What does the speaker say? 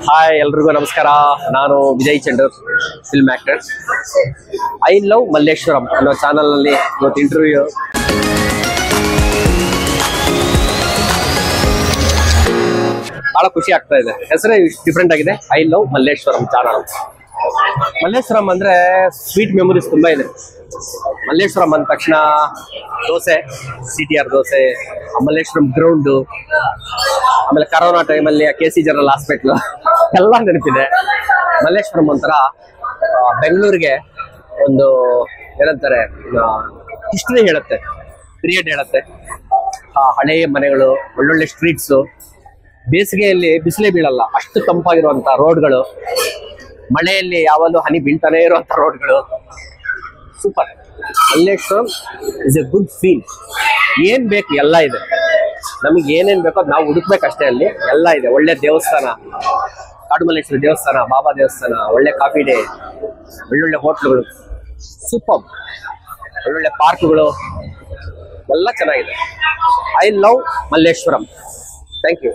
Hi ಎಲ್ರಿಗೂ ನಮಸ್ಕಾರ. ನಾನು Vijay Chandur, film actor. I love Malleshwaram ಅನ್ನೋ ಚಾನಲ್ನಲ್ಲಿ ಇವತ್ತು ಇಂಟರ್ವ್ಯೂ. ಬಹಳ ಖುಷಿ ಆಗ್ತಾ ಇದೆ. ಹೆಸರೇ ಡಿಫ್ರೆಂಟ್ ಆಗಿದೆ, I love Malleshwaram channel. Malleshwaram ಅಂದ್ರೆ ಸ್ವೀಟ್ ಮೆಮೊರೀಸ್ ತುಂಬಾ ಇದೆ. ಮಲ್ಲೇಶ್ವರಂ ಅಂದ ತಕ್ಷಣ ದೋಸೆ, CTR ದೋಸೆ, ಮಲ್ಲೇಶ್ವರಂ ಗ್ರೌಂಡು, ಆಮೇಲೆ ಕರೋನಾ ಟೈಮಲ್ಲಿ KC ಜನರಲ್ ಹಾಸ್ಪಿಟ್ಲು ಎಲ್ಲ ನೆನಪಿದೆ. ಮಲ್ಲೇಶ್ವರಂ ಒಂಥರ ಬೆಂಗಳೂರಿಗೆ ಒಂದು ಏನಂತಾರೆ ಹಿಸ್ಟ್ರಿ ಹೇಳುತ್ತೆ, ಪೀರಿಯಡ್ ಹೇಳುತ್ತೆ. ಹಳೆಯ ಮನೆಗಳು, ಒಳ್ಳೊಳ್ಳೆ ಸ್ಟ್ರೀಟ್ಸು, ಬೇಸಿಗೆಯಲ್ಲಿ ಬಿಸಿಲೇ ಬೀಳಲ್ಲ ಅಷ್ಟು ತಂಪಾಗಿರುವಂತ ರೋಡ್ಗಳು, ಮಳೆಯಲ್ಲಿ ಯಾವಾಗಲೂ ಹನಿ ಬೀಳ್ತಾನೆ ಇರುವಂತ ರೋಡ್ಗಳು, super. Malleshwaram is A good feel. ಏನ್ ಬೇಕು ಎಲ್ಲ ಇದೆ, ನಮಗೆ ಏನೇನ್ ಬೇಕೋ ನಾವು ಹುಡುಕ್ಬೇಕಷ್ಟೇ. ಅಲ್ಲಿ ಎಲ್ಲ ಇದೆ. ಒಳ್ಳೆ ದೇವಸ್ಥಾನ, ಕಾಡುಮಲ್ಲೇಶ್ವರಿ ದೇವಸ್ಥಾನ, ಬಾಬಾ ದೇವಸ್ಥಾನ, ಒಳ್ಳೆ ಕಾಫಿ ಡೇ, ಒಳ್ಳೊಳ್ಳೆ ಹೋಟ್ಲುಗಳು, ಸೂಪರ್, ಒಳ್ಳೊಳ್ಳೆ ಪಾರ್ಕ್ಗಳು ಎಲ್ಲ ಚೆನ್ನಾಗಿದೆ. I love Malleshwaram. Thank you.